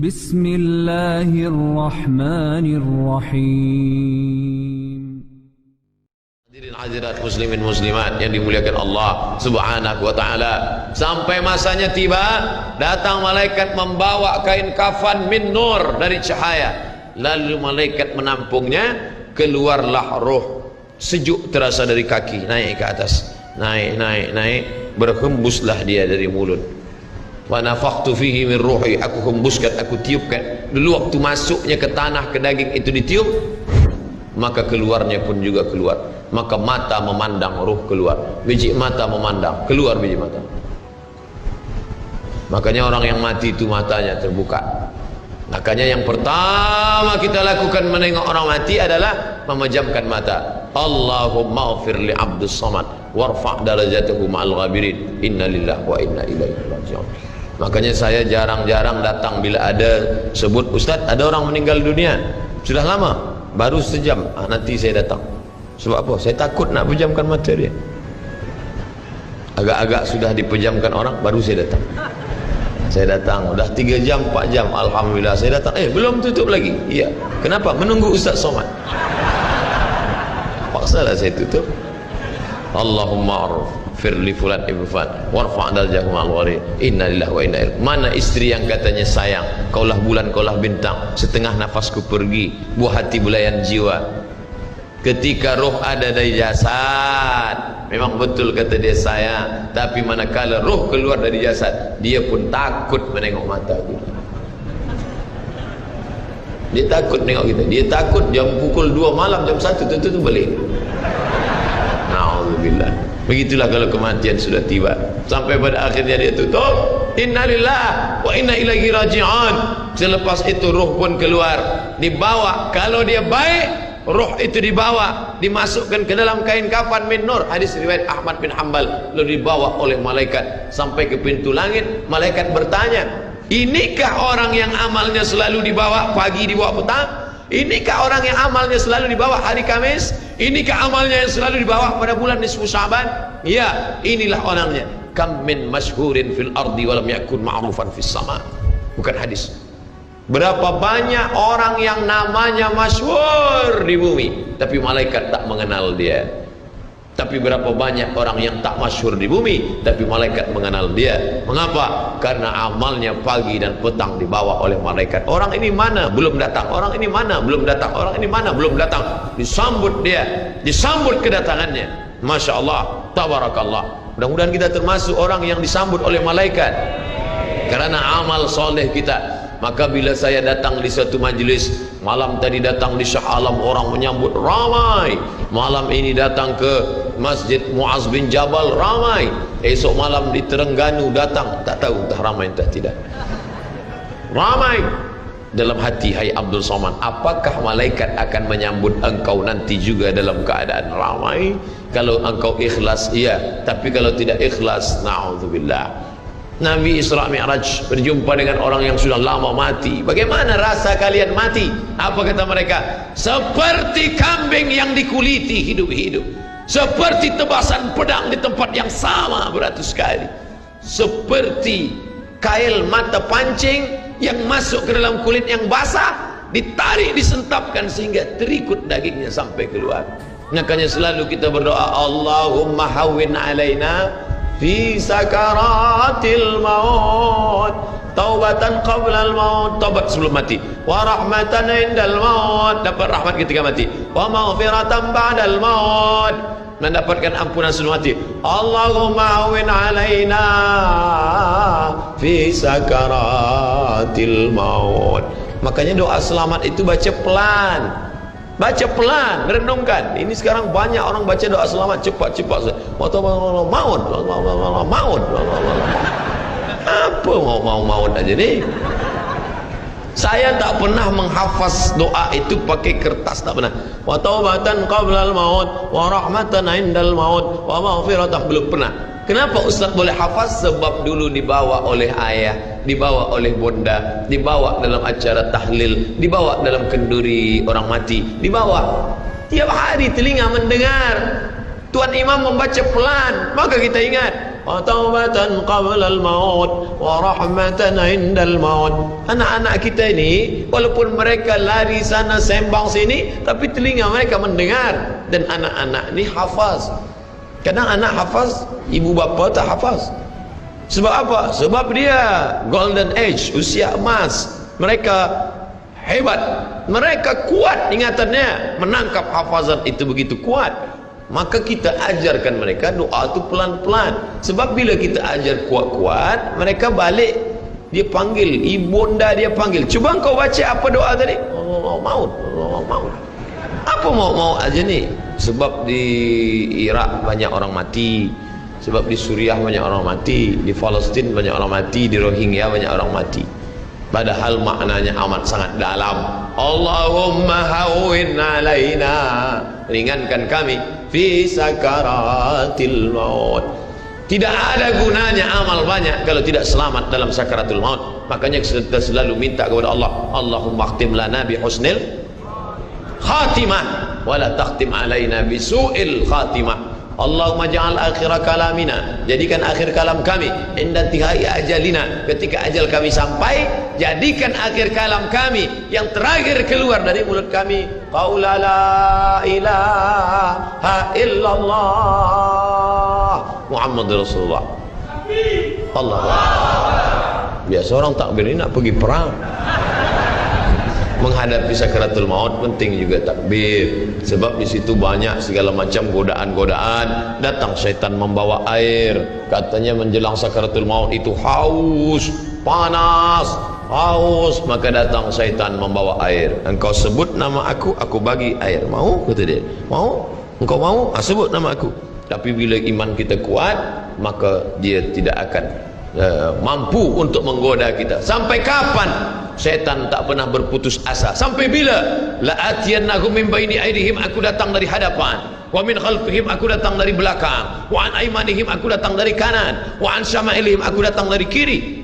Bismillahirrahmanirrahim. Hadirin hadirat muslimin muslimat yang dimuliakan Allah Subhanahu wa taala. Sampai masanya tiba, datang malaikat membawa kain kafan min nur dari cahaya. Lalu malaikat menampungnya, keluarlah roh. Sejuk terasa dari kaki naik ke atas. Naik, berhembuslah dia dari mulut. Wa nafakhtu fihi min ruhi, aku hembuskan, aku tiupkan. Dulu waktu masuknya ke tanah, ke daging itu ditiup, maka keluarnya pun juga keluar. Maka mata memandang, ruh keluar. Biji mata memandang, keluar biji mata. Makanya orang yang mati itu matanya terbuka. Makanya yang pertama kita lakukan menengok orang mati adalah memejamkan mata. Allahumma ighfir li abdus samad warfa' darajatahu ma'al ghabirin. Inna lillahi wa inna ilaihi raji'un. Makanya saya jarang-jarang datang bila ada sebut Ustaz ada orang meninggal dunia. Sudah lama, baru sejam, nanti saya datang. Sebab apa? Saya takut nak pejamkan mata dia. Agak-agak sudah dipejamkan orang, baru saya datang. Saya datang, udah 3 jam, 4 jam, alhamdulillah saya datang. Belum tutup lagi. Iya. Kenapa? Menunggu Ustaz Somad. Paksalah saya tutup. Allahumma firli fulan ibn fulan warfa' darajahum al-ghari. Inna lillahi wa inna ilaihi. Mana istri yang katanya sayang, kaulah bulan, kaulah bintang, setengah nafasku pergi, buah hati belayan jiwa. Ketika roh ada dari jasad, memang betul kata dia sayang, tapi manakala roh keluar dari jasad, dia pun takut menengok mata kita. Dia takut menengok kita. Dia takut jam pukul 2 malam, jam 1 tutup balik. Na'udzubillah. Begitulah kalau kematian sudah tiba. Sampai pada akhirnya dia tutup. Innalillah wa inna ilaihi raji'un. Selepas itu roh pun keluar, dibawa. Kalau dia baik, roh itu dibawa, dimasukkan ke dalam kain kafan min nur. Hadis riwayat Ahmad bin Hanbal. Lalu dibawa oleh malaikat sampai ke pintu langit. Malaikat bertanya, inikah orang yang amalnya selalu dibawa pagi, dibawa petang? Inikah orang yang amalnya selalu dibawa hari Kamis? Inikah amalnya yang selalu dibawa pada bulan nisfu Sya'ban? Ya, inilah orangnya. Kam min masyhurin fil ardi walam yakun ma'rufan fis sama. Bukan hadis. Berapa banyak orang yang namanya masyhur di bumi, tapi malaikat tak mengenal dia. Tapi berapa banyak orang yang tak masyhur di bumi, tapi malaikat mengenal dia. Mengapa? Karena amalnya pagi dan petang dibawa oleh malaikat. Orang ini mana? Belum datang. Orang ini mana? Belum datang. Orang ini mana? Belum datang. Disambut dia, disambut kedatangannya. Masya Allah, tabarakallah. Mudah-mudahan kita termasuk orang yang disambut oleh malaikat karena amal soleh kita. Maka bila saya datang di suatu majlis, malam tadi datang di Shah Alam, orang menyambut ramai. Malam ini datang ke Masjid Muaz bin Jabal, ramai. Esok malam di Terengganu datang, tak tahu entah ramai entah tidak. Ramai. Dalam hati, hai Abdul Somad, apakah malaikat akan menyambut engkau nanti juga dalam keadaan ramai? Kalau engkau ikhlas, iya. Tapi kalau tidak ikhlas, na'udzubillah. Nabi Isra Mi'raj berjumpa dengan orang yang sudah lama mati. Bagaimana rasa kalian mati? Apa kata mereka? Seperti kambing yang dikuliti hidup-hidup, seperti tebasan pedang di tempat yang sama beratus kali, seperti kail mata pancing yang masuk ke dalam kulit yang basah, ditarik, disentapkan sehingga terikut dagingnya sampai keluar. Makanya selalu kita berdoa, Allahumma hawwin alaina fi sakaratil maut, taubatan qablal maut, taubat sebelum mati, wa rahmatan indal maut, dapat rahmat ketika mati, wa maghfiratan ba'dal maut, mendapatkan ampunan sebelum mati. Allahumma hawwin alaina fi sakaratil maut. Makanya doa selamat itu baca pelan. Baca pelan, renungkan. Ini sekarang banyak orang baca doa selamat cepat-cepat. Maut. Apa maut aja nih? Saya tak pernah menghafaz doa itu pakai kertas, tak pernah. Wa taubatan qablal maut, wa rahmatan indal maut, wa maghfiratan, belum pernah. Kenapa Ustaz boleh hafaz? Sebab dulu dibawa oleh ayah, dibawa oleh bunda, dibawa dalam acara tahlil, dibawa dalam kenduri orang mati, dibawa. Tiap hari telinga mendengar Tuan Imam membaca pelan, maka kita ingat wa taubatan qabla al-maut wa rahmatan 'inda al-maut. Anak-anak kita ini walaupun mereka lari sana sembang sini, tapi telinga mereka mendengar. Dan anak-anak ini hafaz. Kadang anak hafaz, ibu bapa tak hafaz. Sebab apa? Sebab dia golden age, usia emas. Mereka hebat, mereka kuat ingatannya, menangkap hafazan itu begitu kuat. Maka kita ajarkan mereka doa itu pelan-pelan. Sebab bila kita ajar kuat-kuat, mereka balik, dia panggil, ibunda dia panggil, cuba kau baca apa doa tadi? Allah maut, Allah maut. Apa mau aja ni? Sebab di Iraq banyak orang mati, sebab di Suriah banyak orang mati, di Palestin banyak orang mati, di Rohingya banyak orang mati. Padahal maknanya amat sangat dalam. Allahumma hawwin alaina, ringankan kami fi sakaratil maut. Tidak ada gunanya amal banyak kalau tidak selamat dalam sakaratul maut. Makanya kita selalu minta kepada Allah, Allahumma khtim lana bi husnil khatimah wa la takhtim alaina bi su'il khatimah. Allahumma ja'al akhir kalamina, jadikan akhir kalam kami inda tihai ajalina, ketika ajal kami sampai, jadikan akhir kalam kami yang terakhir keluar dari mulut kami qaula la ilaha illallah Muhammadur Rasulullah. Allah. Biasa orang takbir ini nak pergi perang, menghadapi sakaratul maut penting juga takbir. Sebab di situ banyak segala macam godaan-godaan. Datang syaitan membawa air, katanya menjelang sakaratul maut itu haus, panas, haus, maka datang syaitan membawa air. Engkau sebut nama aku bagi air. Mau? Kata dia. Mau? Engkau mau? Sebut nama aku. Tapi bila iman kita kuat, maka dia tidak akan mampu untuk menggoda kita. Sampai kapan syaitan tak pernah berputus asa? Sampai bila? La atiyannahum min baini aydihim, aku datang dari hadapan, wa min khalfihim, aku datang dari belakang, wa an aymanihim, aku datang dari kanan, wa an syama'ilihim, aku datang dari kiri.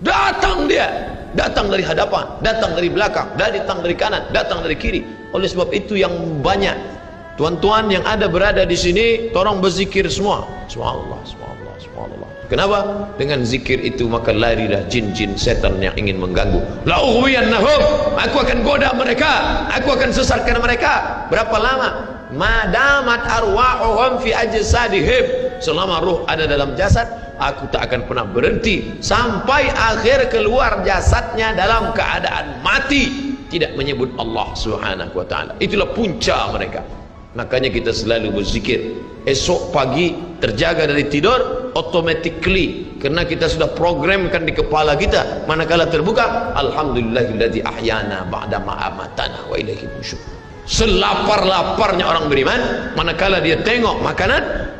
Datang dia, datang dari hadapan, datang dari belakang, datang dari kanan, datang dari kiri. Oleh sebab itu yang banyak tuan-tuan yang ada berada di sini, tolong berzikir semua. Subhanallah, subhanallah, subhanallah. Kenapa? Dengan zikir itu maka larilah jin-jin setan yang ingin mengganggu. La ughwiyannahum, aku akan goda mereka, aku akan sesatkan mereka. Berapa lama? Madamat arwahuhum fi ajsadihim, selama ruh ada dalam jasad, aku tak akan pernah berhenti sampai akhir keluar jasadnya dalam keadaan mati, tidak menyebut Allah Subhanahu wa taala. Itulah punca mereka. Makanya kita selalu berzikir. Esok pagi terjaga dari tidur automatically, karena kita sudah programkan di kepala kita, manakala terbuka, alhamdulillahilladzi ahyana ba'da ma amatana wa ilaihi nusyur. Selapar-laparnya orang beriman, manakala dia tengok makanan,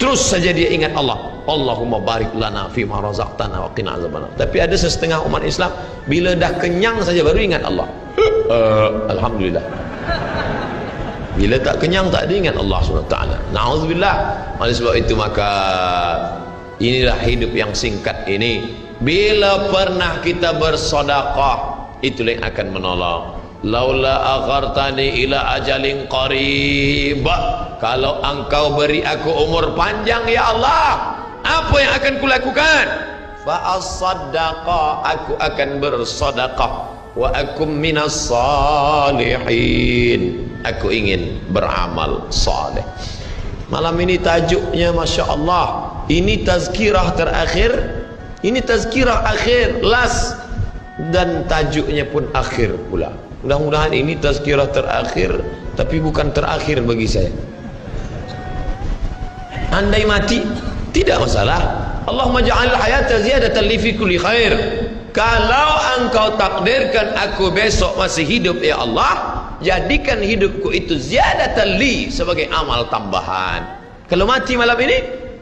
terus saja dia ingat Allah. Allahumma barik lana fima razaqtana wa qina azabannar. Tapi ada setengah umat Islam, bila dah kenyang saja baru ingat Allah. Alhamdulillah. Bila tak kenyang tak diingat Allah SWT. Na'udzubillah. Oleh sebab itu maka inilah hidup yang singkat ini. Bila pernah kita bersedekah, itulah yang akan menolong. Laula akhartani ila ajalin qarib, kalau engkau beri aku umur panjang ya Allah, apa yang akan kulakukan? Fa as-sadaqah, aku akan bersedekah. Wa akum minas salihin, aku ingin beramal saleh. Malam ini tajuknya Masya Allah, ini tazkirah terakhir, ini tazkirah akhir, last, dan tajuknya pun akhir pula. Mudah-mudahan ini tazkirah terakhir, tapi bukan terakhir bagi saya. Andai mati tidak masalah. Allahumma ja'al hayata ziyadatan li fi kulli khair. Kalau engkau takdirkan aku besok masih hidup ya Allah, jadikan hidupku itu ziyadatan li, sebagai amal tambahan. Kalau mati malam ini,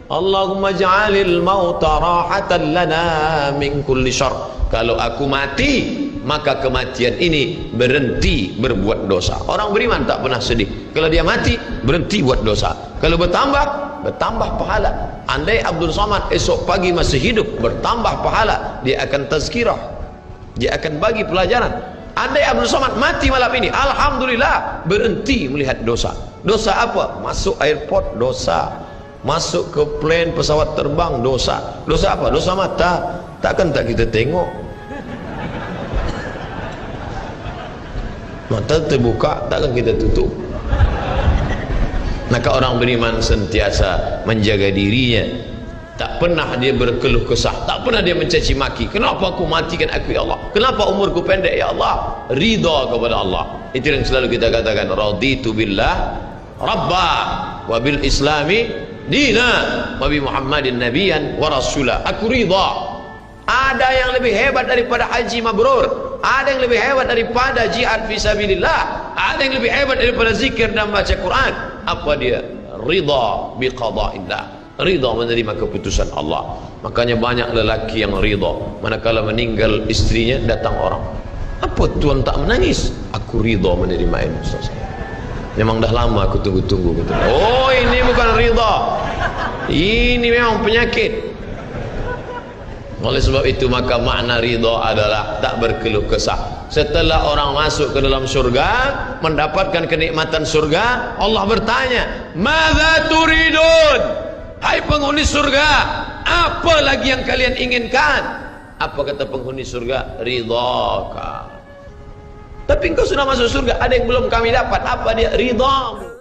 Allahumma ja'alil mauta rahatan lana min kulli syarr. Kalau aku mati, maka kematian ini berhenti berbuat dosa. Orang beriman tak pernah sedih. Kalau dia mati, berhenti buat dosa. Kalau bertambah pahala. Andai Abdul Somad esok pagi masih hidup, bertambah pahala. Dia akan tazkirah, dia akan bagi pelajaran. Andai Abdul Somad mati malam ini, alhamdulillah, berhenti melihat dosa. Dosa apa? Masuk airport dosa, Masuk ke plane pesawat terbang dosa. Dosa apa? Dosa mata. Takkan tak kita tengok. Mata terbuka, takkan kita tutup. Maka orang beriman sentiasa menjaga dirinya. Tak pernah dia berkeluh kesah, tak pernah dia mencaci maki. Kenapa aku matikan aku ya Allah? Kenapa umurku pendek ya Allah? Ridha kepada Allah. Itu yang selalu kita katakan, raditu billah rabba wa bil islami dina wa bi Muhammadin nabiyan wa rasula. Aku ridha. Ada yang lebih hebat daripada haji mabrur, ada yang lebih hebat daripada jihad fisabilillah, ada yang lebih hebat daripada zikir dan baca Quran. Apa dia? Ridha bi qada'illah, ridha menerima keputusan Allah. Makanya banyak lelaki yang ridha manakala meninggal istrinya, datang orang, apa tuan tak menangis? Aku ridha menerima ini Ustaz. Memang dah lama aku tunggu-tunggu. Oh, ini bukan ridha, ini memang penyakit. Oleh sebab itu maka makna ridha adalah tak berkeluh kesah. Setelah orang masuk ke dalam surga, mendapatkan kenikmatan surga, Allah bertanya, "Madza turidun?" Hai penghuni surga, apa lagi yang kalian inginkan? Apa kata penghuni surga? Ridhaka. Tapi engkau sudah masuk surga, ada yang belum kami dapat. Apa dia? Ridhamu.